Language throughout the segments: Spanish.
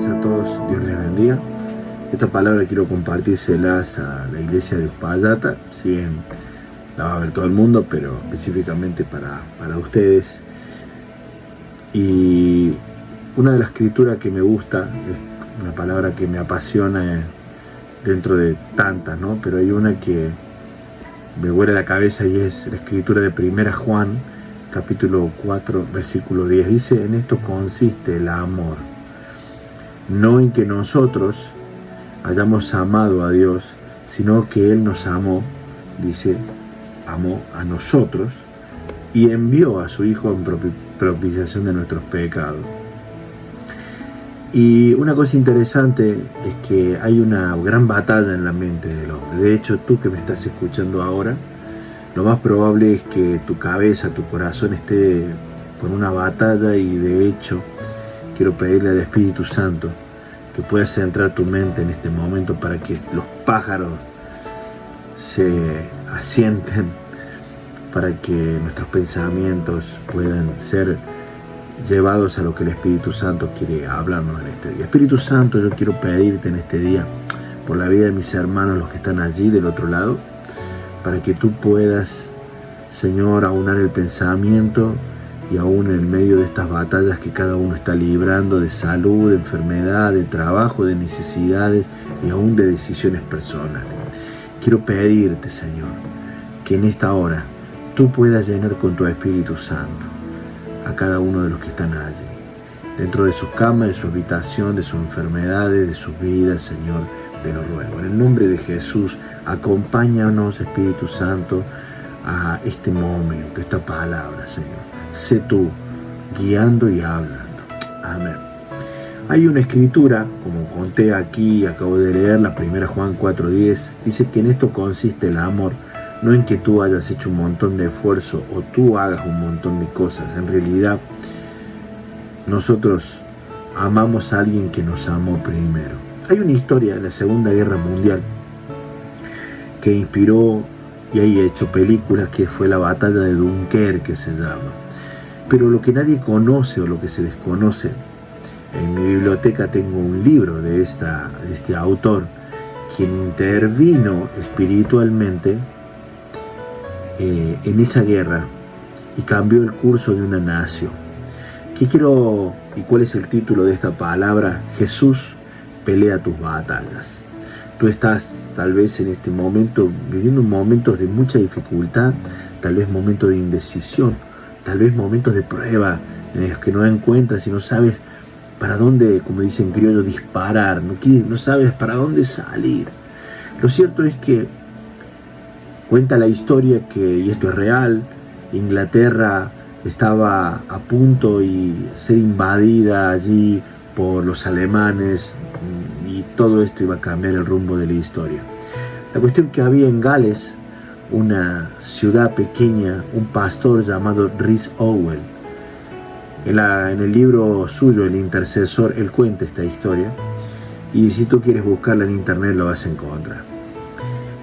tardes a todos, Dios les bendiga. Esta palabra quiero compartírselas a la iglesia de Uspallata, si bien la va a ver todo el mundo, pero específicamente para ustedes. Y una de las escrituras que me gusta, es una palabra que me apasiona dentro de tantas, ¿no? Pero hay una que me vuela la cabeza y es la escritura de 1 Juan, capítulo 4, versículo 10. Dice: en esto consiste el amor, no en que nosotros hayamos amado a Dios, sino que Él nos amó, dice, amó a nosotros y envió a su Hijo en propiciación de nuestros pecados. Y una cosa interesante es que hay una gran batalla en la mente del hombre. De hecho, tú que me estás escuchando ahora, lo más probable es que tu cabeza, tu corazón esté con una batalla, y de hecho quiero pedirle al Espíritu Santo que pueda centrar tu mente en este momento para que los pájaros se asienten, para que nuestros pensamientos puedan ser llevados a lo que el Espíritu Santo quiere hablarnos en este día. Espíritu Santo, yo quiero pedirte en este día por la vida de mis hermanos, los que están allí del otro lado, para que tú puedas, Señor, aunar el pensamiento y aún en medio de estas batallas que cada uno está librando, de salud, de enfermedad, de trabajo, de necesidades y aún de decisiones personales. Quiero pedirte, Señor, que en esta hora tú puedas llenar con tu Espíritu Santo a cada uno de los que están allí, dentro de sus camas, de su habitación, de sus enfermedades, de sus vidas, Señor, te lo ruego. En el nombre de Jesús, acompáñanos, Espíritu Santo, a este momento, esta palabra, Señor. Sé tú guiando y hablando. Amén. Hay una escritura, como conté aquí, acabo de leer, la 1 Juan 4:10, dice que en esto consiste el amor, no en que tú hayas hecho un montón de esfuerzo o tú hagas un montón de cosas. En realidad, nosotros amamos a alguien que nos amó primero. Hay una historia de la Segunda Guerra Mundial que inspiró y hay hecho películas, que fue la batalla de Dunkerque, que se llama. Pero lo que nadie conoce o lo que se desconoce, en mi biblioteca tengo un libro de este autor, quien intervino espiritualmente en esa guerra y cambió el curso de una nación. ¿Qué quiero y cuál es el título de esta palabra? Jesús pelea tus batallas. Tú estás tal vez en este momento viviendo momentos de mucha dificultad, tal vez momentos de indecisión, tal vez momentos de prueba en los que no encuentras y no sabes para dónde, como dicen en criollo, disparar, no sabes para dónde salir. Lo cierto es que cuenta la historia que, y esto es real, Inglaterra estaba a punto de ser invadida allí por los alemanes, y todo esto iba a cambiar el rumbo de la historia. La cuestión que había en Gales, una ciudad pequeña, un pastor llamado Rhys Owen. En el libro suyo, El Intercesor, él cuenta esta historia, y si tú quieres buscarla en internet lo vas a encontrar.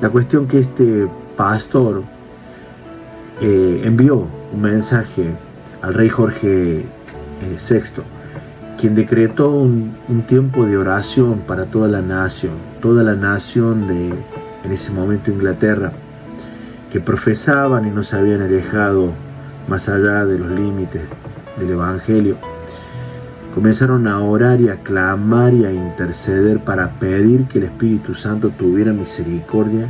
La cuestión que este pastor envió un mensaje al rey Jorge VI, quien decretó un tiempo de oración para toda la nación de, en ese momento, Inglaterra, que profesaban y no se habían alejado más allá de los límites del Evangelio. Comenzaron a orar y a clamar y a interceder para pedir que el Espíritu Santo tuviera misericordia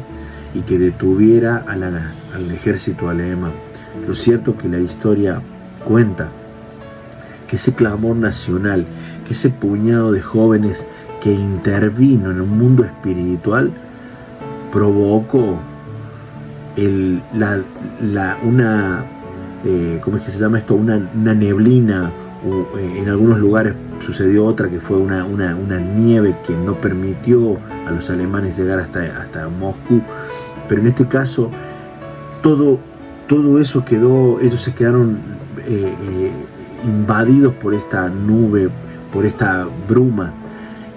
y que detuviera al ejército alemán. Lo cierto que la historia cuenta que ese clamor nacional, que ese puñado de jóvenes que intervino en un mundo espiritual, provocó ¿cómo es que se llama esto? Una neblina, o en algunos lugares sucedió otra que fue una nieve que no permitió a los alemanes llegar hasta Moscú. Pero en este caso, todo eso quedó, ellos se quedaron invadidos por esta nube, por esta bruma,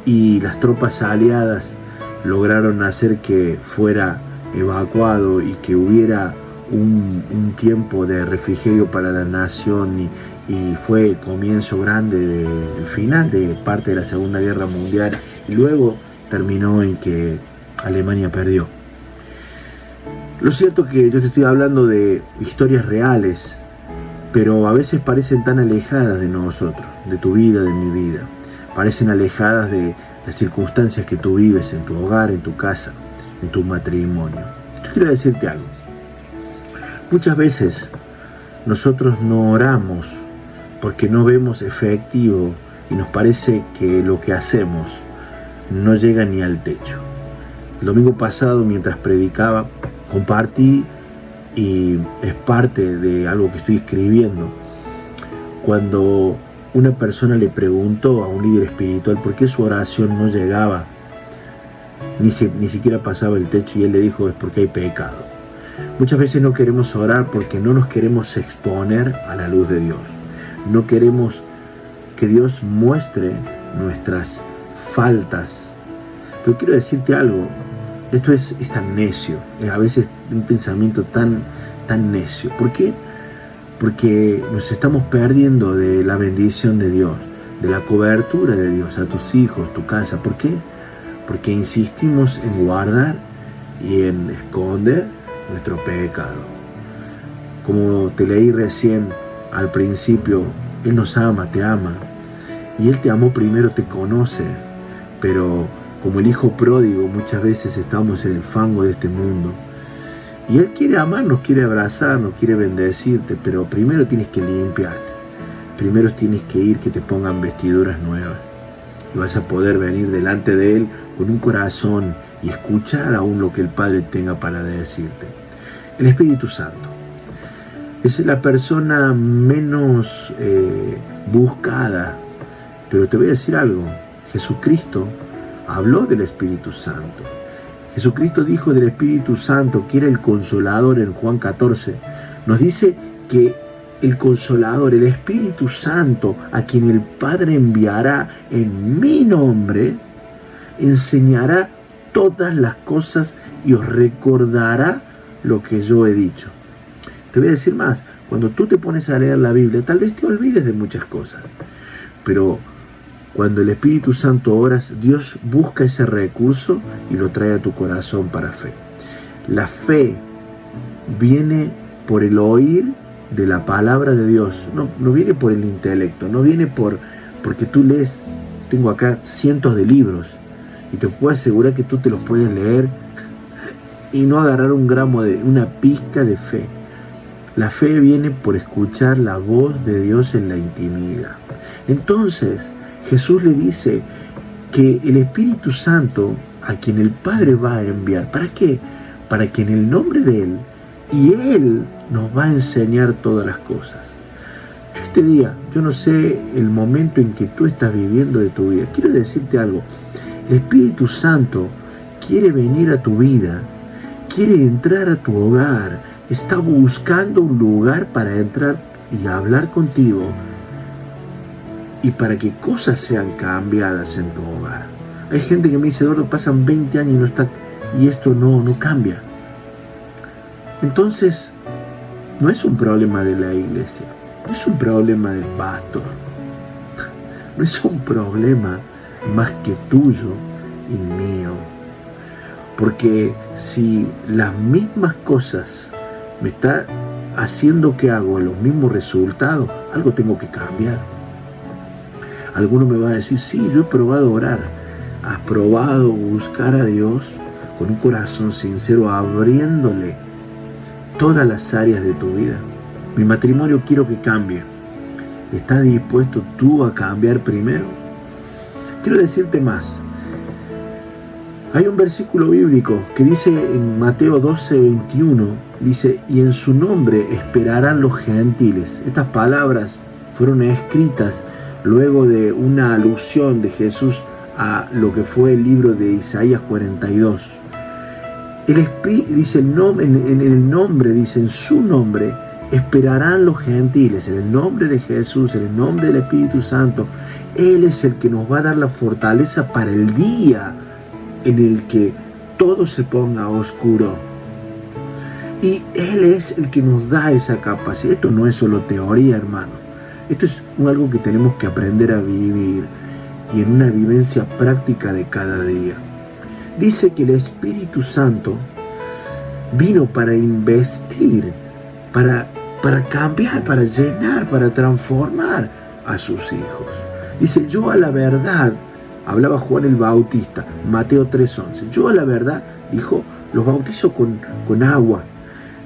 y las tropas aliadas lograron hacer que fuera evacuado y que hubiera un tiempo de refrigerio para la nación y fue el comienzo grande del final de parte de la Segunda Guerra Mundial, y luego terminó en que Alemania perdió. Lo cierto es que yo te estoy hablando de historias reales, pero a veces parecen tan alejadas de nosotros, de tu vida, de mi vida. Parecen alejadas de las circunstancias que tú vives en tu hogar, en tu casa, en tu matrimonio. Yo quiero decirte algo. Muchas veces nosotros no oramos porque no vemos efectivo y nos parece que lo que hacemos no llega ni al techo. El domingo pasado, mientras predicaba, compartí, y es parte de algo que estoy escribiendo, cuando una persona le preguntó a un líder espiritual por qué su oración no llegaba, ni siquiera pasaba el techo, y él le dijo: es porque hay pecado. Muchas veces no queremos orar porque no nos queremos exponer a la luz de Dios. No queremos que Dios muestre nuestras faltas. Pero quiero decirte algo, esto es tan necio, es a veces un pensamiento tan necio. ¿Por qué? Porque nos estamos perdiendo de la bendición de Dios, de la cobertura de Dios a tus hijos, tu casa. ¿Por qué? Porque insistimos en guardar y en esconder nuestro pecado. Como te leí recién al principio, Él nos ama, te ama, y Él te amó primero, te conoce, pero como el hijo pródigo muchas veces estamos en el fango de este mundo, y Él quiere amarnos, quiere abrazarnos, quiere bendecirte, pero primero tienes que limpiarte, primero tienes que ir que te pongan vestiduras nuevas, y vas a poder venir delante de Él con un corazón y escuchar aún lo que el Padre tenga para decirte. El Espíritu Santo es la persona menos buscada, pero te voy a decir algo. Jesucristo habló del Espíritu Santo. Jesucristo dijo del Espíritu Santo que era el Consolador. En Juan 14 nos dice que el Consolador, el Espíritu Santo, a quien el Padre enviará en mi nombre, enseñará todas las cosas y os recordará lo que yo he dicho. Te voy a decir más, cuando tú te pones a leer la Biblia, tal vez te olvides de muchas cosas, pero cuando el Espíritu Santo oras, Dios busca ese recurso y lo trae a tu corazón para fe. La fe viene por el oír de la palabra de Dios, no viene por el intelecto, no viene porque tú lees. Tengo acá cientos de libros y te puedo asegurar que tú te los puedes leer y no agarrar un gramo de una pizca de fe. La fe viene por escuchar la voz de Dios en la intimidad. Entonces Jesús le dice que el Espíritu Santo, a quien el Padre va a enviar, ¿para qué? Para que en el nombre de Él, y Él nos va a enseñar todas las cosas. Yo este día, yo no sé el momento en que tú estás viviendo de tu vida. Quiero decirte algo. El Espíritu Santo quiere venir a tu vida, quiere entrar a tu hogar, está buscando un lugar para entrar y hablar contigo y para que cosas sean cambiadas en tu hogar. Hay gente que me dice: Eduardo, pasan 20 años y esto no cambia. Entonces, no es un problema de la iglesia, no es un problema del pastor, no es un problema más que tuyo y mío. Porque si las mismas cosas me está haciendo que hago los mismos resultados, algo tengo que cambiar. Alguno me va a decir: sí, yo he probado orar. ¿Has probado buscar a Dios con un corazón sincero, abriéndole todas las áreas de tu vida? Mi matrimonio quiero que cambie. ¿Estás dispuesto tú a cambiar primero? Quiero decirte más. Hay un versículo bíblico que dice en Mateo 12:21, dice: y en su nombre esperarán los gentiles. Estas palabras fueron escritas luego de una alusión de Jesús a lo que fue el libro de Isaías 42. Dice el nombre, en el nombre, dice en su nombre esperarán los gentiles, en el nombre de Jesús, en el nombre del Espíritu Santo. Él es el que nos va a dar la fortaleza para el día en el que todo se ponga oscuro. Y Él es el que nos da esa capacidad. Esto no es solo teoría, hermano. Esto es algo que tenemos que aprender a vivir y en una vivencia práctica de cada día. Dice que el Espíritu Santo vino para investir, para cambiar, para llenar, para transformar a sus hijos. Dice, yo a la verdad, hablaba Juan el Bautista, Mateo 3:11, yo a la verdad, dijo, los bautizo con agua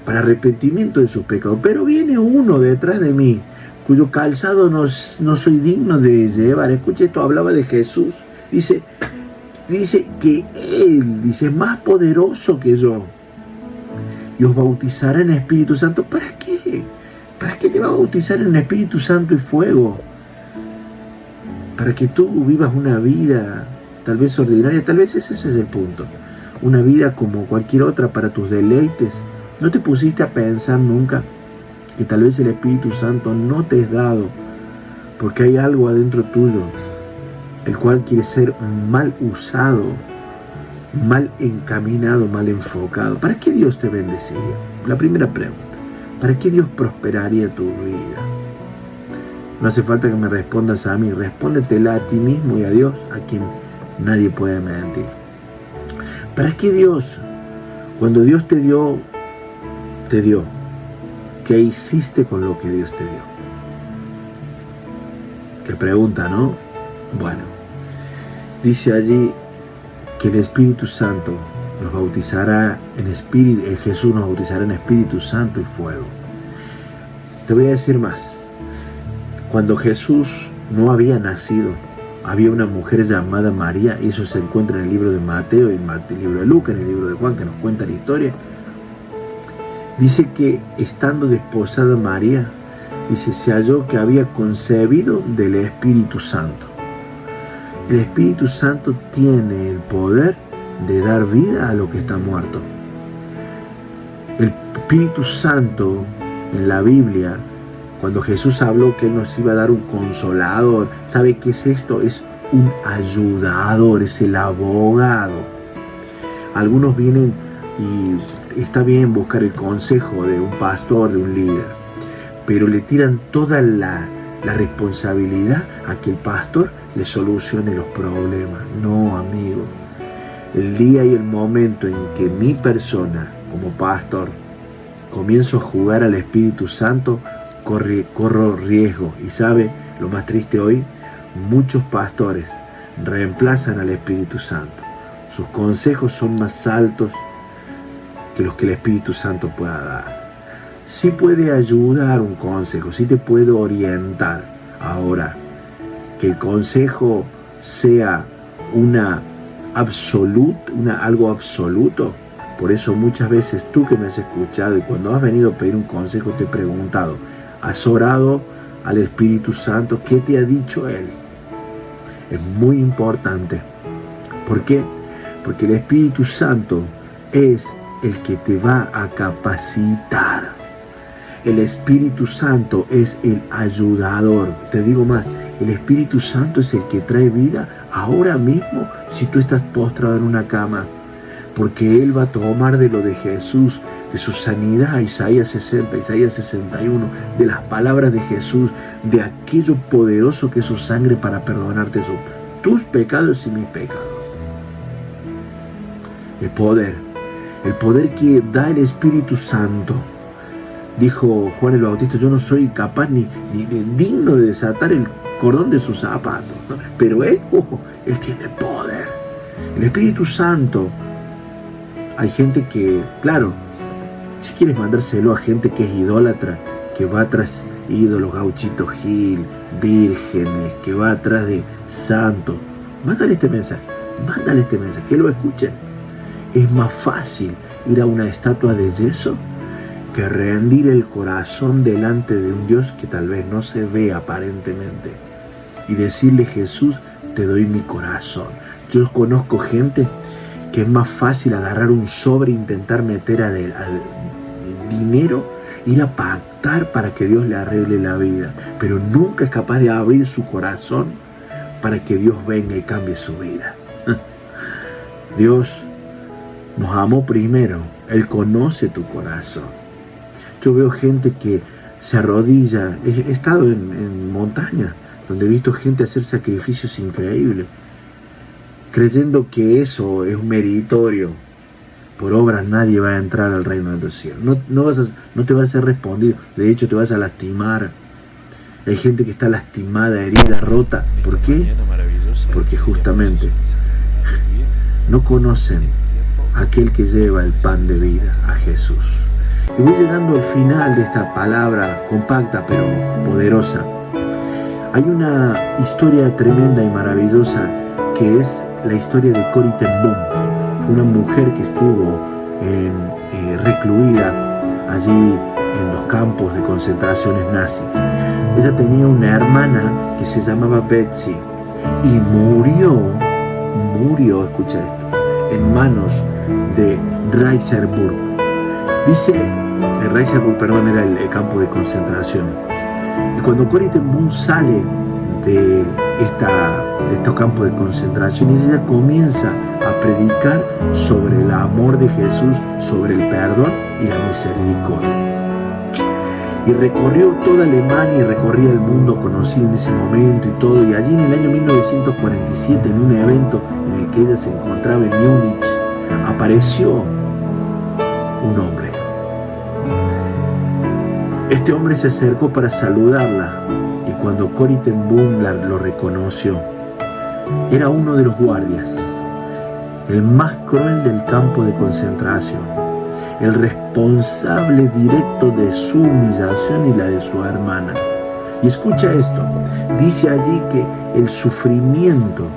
para arrepentimiento de sus pecados, pero viene uno detrás de mí, cuyo calzado no soy digno de llevar. Escuche esto, hablaba de Jesús. Dice que Él, dice, es más poderoso que yo. Y os bautizará en Espíritu Santo. ¿Para qué? ¿Para qué te va a bautizar en Espíritu Santo y fuego? Para que tú vivas una vida tal vez ordinaria, tal vez ese es el punto. Una vida como cualquier otra para tus deleites. ¿No te pusiste a pensar nunca que tal vez el Espíritu Santo no te es dado porque hay algo adentro tuyo, el cual quiere ser mal usado, mal encaminado, mal enfocado? ¿Para qué Dios te bendeciría? La primera pregunta. ¿Para qué Dios prosperaría tu vida? No hace falta que me respondas a mí, respóndetela a ti mismo y a Dios, a quien nadie puede mentir. ¿Para qué Dios, cuando Dios te dio, ¿qué hiciste con lo que Dios te dio? Qué pregunta, ¿no? Bueno, dice allí que el Espíritu Santo nos bautizará en Espíritu, Jesús nos bautizará en Espíritu Santo y fuego. Te voy a decir más. Cuando Jesús no había nacido, había una mujer llamada María, y eso se encuentra en el libro de Mateo, en el libro de Lucas, en el libro de Juan, que nos cuenta la historia. Dice que estando desposada María, dice, se halló que había concebido del Espíritu Santo. El Espíritu Santo tiene el poder de dar vida a lo que está muerto. El Espíritu Santo en la Biblia, cuando Jesús habló que Él nos iba a dar un consolador, ¿sabe qué es esto? Es un ayudador, es el abogado. Algunos vienen y está bien buscar el consejo de un pastor, de un líder, pero le tiran toda la responsabilidad a que el pastor le solucione los problemas. No, amigo. El día y el momento en que mi persona, como pastor, comienzo a jugar al Espíritu Santo, corro riesgo. Y sabe, lo más triste hoy, muchos pastores reemplazan al Espíritu Santo. Sus consejos son más altos que los que el Espíritu Santo pueda dar. Sí puede ayudar un consejo, sí te puede orientar. Ahora, que el consejo sea algo absoluto. Por eso muchas veces tú que me has escuchado y cuando has venido a pedir un consejo te he preguntado, ¿has orado al Espíritu Santo? ¿Qué te ha dicho Él? Es muy importante. ¿Por qué? Porque el Espíritu Santo es el que te va a capacitar. El Espíritu Santo es el ayudador. Te digo más, el Espíritu Santo es el que trae vida ahora mismo si tú estás postrado en una cama. Porque Él va a tomar de lo de Jesús, de su sanidad, Isaías 60, Isaías 61, de las palabras de Jesús, de aquello poderoso que es su sangre para perdonarte tus pecados y mis pecados. El poder que da el Espíritu Santo. Dijo Juan el Bautista, yo no soy capaz ni digno de desatar el cordón de sus zapatos, ¿no? Pero Él tiene poder. El Espíritu Santo. Hay gente que, claro, si quieres mandárselo a gente que es idólatra, que va tras ídolos, gauchitos Gil, vírgenes, que va atrás de santos, mándale este mensaje, que lo escuchen. Es más fácil ir a una estatua de yeso que rendir el corazón delante de un Dios que tal vez no se ve aparentemente y decirle, Jesús, te doy mi corazón. Yo conozco gente que es más fácil agarrar un sobre e intentar meter a dinero, ir a pactar para que Dios le arregle la vida, pero nunca es capaz de abrir su corazón para que Dios venga y cambie su vida. Dios nos amó primero. Él conoce tu corazón. Yo veo gente que se arrodilla. He estado en montaña donde he visto gente hacer sacrificios increíbles, creyendo que eso es un meritorio. Por obras nadie va a entrar al reino de los cielos. No te va a ser respondido. De hecho, te vas a lastimar. Hay gente que está lastimada, herida, rota. ¿Por qué? Porque justamente no conocen a aquel que lleva el pan de vida, a Jesús. Y voy llegando al final de esta palabra compacta pero poderosa. Hay una historia tremenda y maravillosa que es la historia de Corrie ten Boom. Fue una mujer que estuvo recluida allí en los campos de concentraciones nazis. Ella tenía una hermana que se llamaba Betsy y murió, escucha esto, en manos de Reicherburg. Dice, Reicherburg, perdón, era el campo de concentración. Y cuando Corrie ten Boom sale de estos campos de concentración, ella comienza a predicar sobre el amor de Jesús, sobre el perdón y la misericordia. Y recorrió toda Alemania y recorría el mundo conocido en ese momento y todo. Y allí en el año 1947, en un evento en el que ella se encontraba en Múnich, apareció un hombre. Este hombre se acercó para saludarla y cuando Corrie ten Boom lo reconoció, era uno de los guardias, el más cruel del campo de concentración, el responsable directo de su humillación y la de su hermana. Y escucha esto, dice allí que el sufrimiento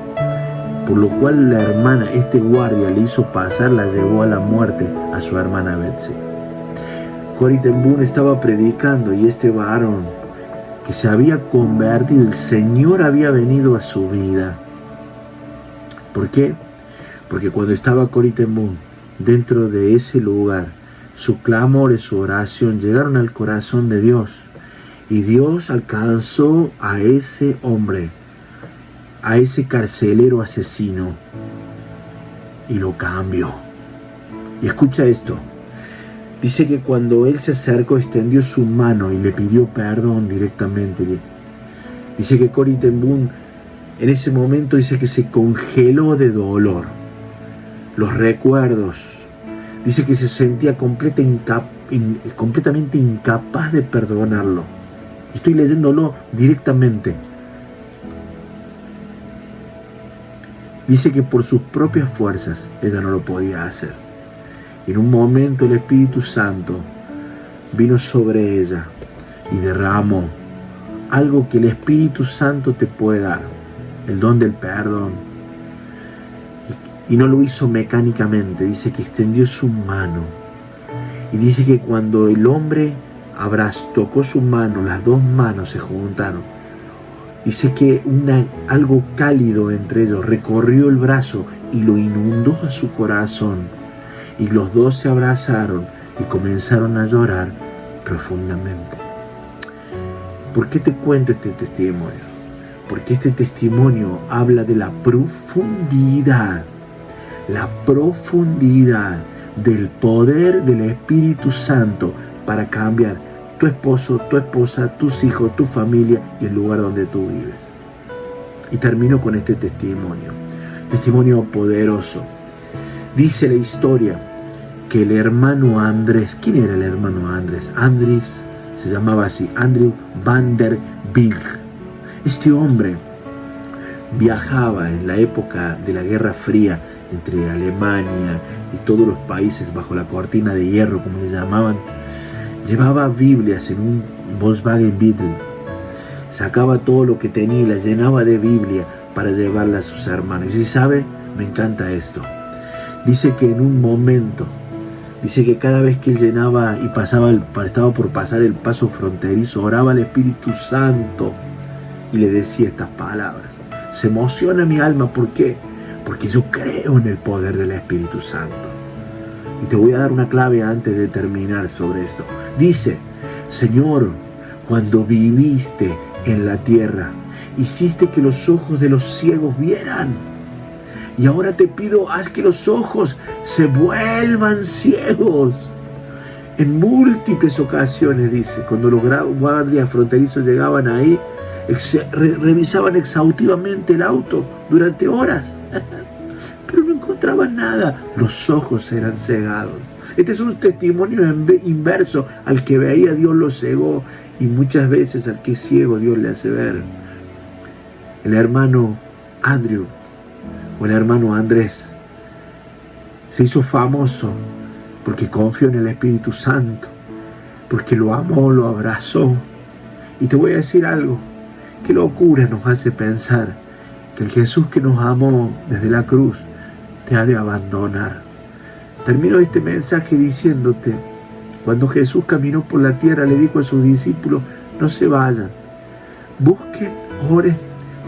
por lo cual la hermana, este guardia le hizo pasar, la llevó a la muerte a su hermana Betsy. Corrie ten Boom estaba predicando y este varón que se había convertido, el Señor había venido a su vida. ¿Por qué? Porque cuando estaba Corrie ten Boom dentro de ese lugar, su clamor y su oración llegaron al corazón de Dios. Y Dios alcanzó a ese hombre, a ese carcelero asesino, y lo cambió. Y escucha esto. Dice que cuando él se acercó, extendió su mano y le pidió perdón directamente. Dice que Corrie ten Boom en ese momento dice que se congeló de dolor. Los recuerdos. Dice que se sentía completamente incapaz de perdonarlo. Estoy leyéndolo directamente. Dice que por sus propias fuerzas ella no lo podía hacer. Y en un momento el Espíritu Santo vino sobre ella y derramó algo que el Espíritu Santo te puede dar, el don del perdón. Y no lo hizo mecánicamente, dice que extendió su mano. Y dice que cuando el hombre tocó su mano, las dos manos se juntaron. Dice que algo cálido entre ellos recorrió el brazo y lo inundó a su corazón. Y los dos se abrazaron y comenzaron a llorar profundamente. ¿Por qué te cuento este testimonio? Porque este testimonio habla de la profundidad del poder del Espíritu Santo para cambiar tu esposo, tu esposa, tus hijos, tu familia y el lugar donde tú vives. Y termino con este testimonio poderoso. Dice la historia que el hermano Andrés, ¿quién era el hermano Andrés? Andrés se llamaba así, Andrew van der Berg. Este hombre viajaba en la época de la Guerra Fría entre Alemania y todos los países bajo la cortina de hierro, como le llamaban. Llevaba Biblias en un Volkswagen Beetle. Sacaba todo lo que tenía y la llenaba de Biblia para llevarla a sus hermanos. Y ¿sabe? Me encanta esto. Dice que en un momento, dice que cada vez que él llenaba y estaba por pasar el paso fronterizo, oraba al Espíritu Santo y le decía estas palabras. Se emociona mi alma, ¿por qué? Porque yo creo en el poder del Espíritu Santo. Y te voy a dar una clave antes de terminar sobre esto. Dice, Señor, cuando viviste en la tierra, hiciste que los ojos de los ciegos vieran, Y ahora te pido, haz que los ojos se vuelvan ciegos. En múltiples ocasiones, dice, cuando los guardias fronterizos llegaban ahí, revisaban exhaustivamente el auto durante horas, pero no encontraban nada. Los ojos eran cegados. Este es un testimonio inverso. Al que veía, Dios lo cegó, y muchas veces al que es ciego, Dios le hace ver. El hermano Andrew, o el hermano Andrés, se hizo famoso porque confió en el Espíritu Santo, porque lo amó, lo abrazó. Y te voy a decir algo, qué locura nos hace pensar que el Jesús que nos amó desde la cruz te ha de abandonar. Termino este mensaje diciéndote, cuando Jesús caminó por la tierra, le dijo a sus discípulos, no se vayan, busquen, oren,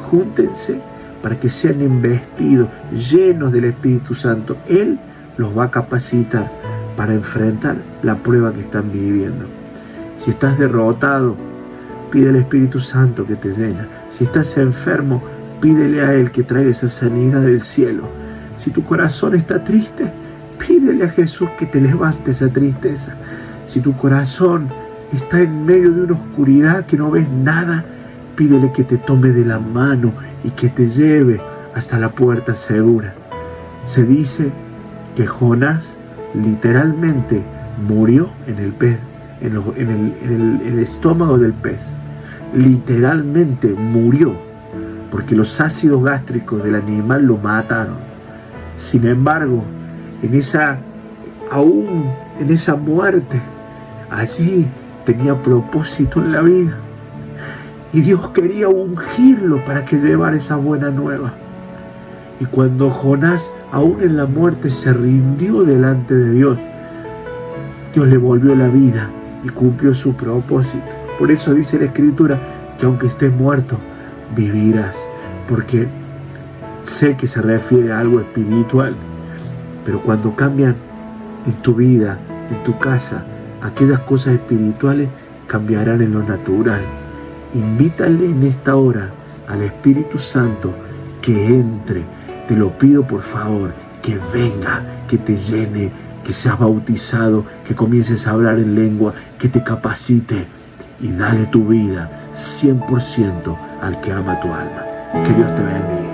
júntense para que sean investidos, llenos del Espíritu Santo. Él los va a capacitar para enfrentar la prueba que están viviendo. Si estás derrotado, pide al Espíritu Santo que te llene. Si estás enfermo, pídele a Él que traiga esa sanidad del cielo. Si tu corazón está triste, pídele a Jesús que te levante esa tristeza. Si tu corazón está en medio de una oscuridad que no ves nada, pídele que te tome de la mano y que te lleve hasta la puerta segura. Se dice que Jonás literalmente murió en el pez, en el estómago del pez. Literalmente murió, porque los ácidos gástricos del animal lo mataron. Sin embargo, en esa muerte, allí tenía propósito en la vida. Y Dios quería ungirlo para que llevara esa buena nueva. Y cuando Jonás, aún en la muerte, se rindió delante de Dios, Dios le volvió la vida y cumplió su propósito. Por eso dice la Escritura que aunque estés muerto, vivirás. Porque sé que se refiere a algo espiritual, pero cuando cambian en tu vida, en tu casa, aquellas cosas espirituales cambiarán en lo natural. Invítale en esta hora al Espíritu Santo que entre. Te lo pido por favor, que venga, que te llene, que seas bautizado, que comiences a hablar en lengua, que te capacite y dale tu vida 100% al que ama tu alma. Que Dios te bendiga.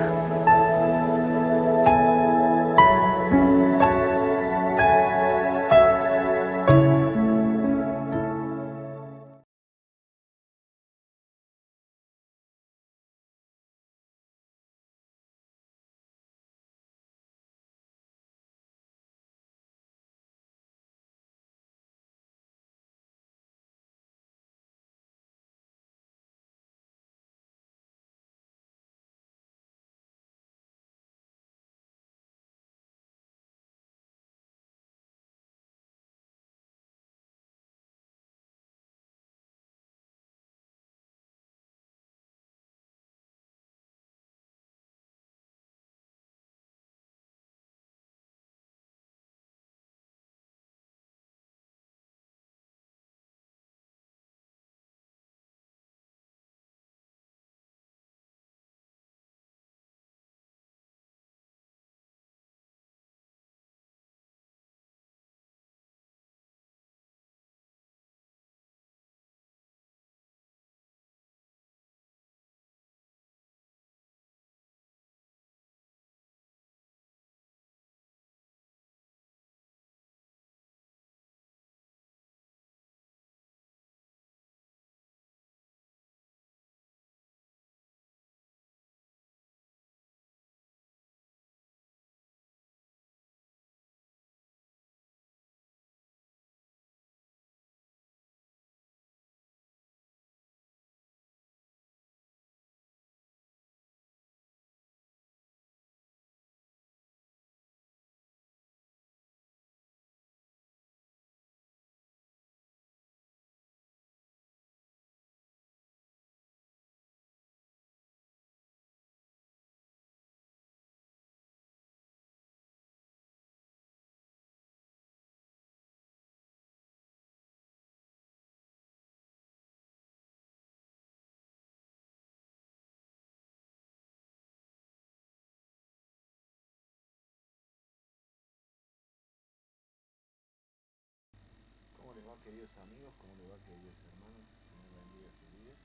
queridos amigos? ¿Cómo le va, queridos hermanos? Señor bendiga su vida.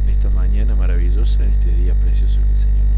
En esta mañana maravillosa, en este día precioso que el Señor nos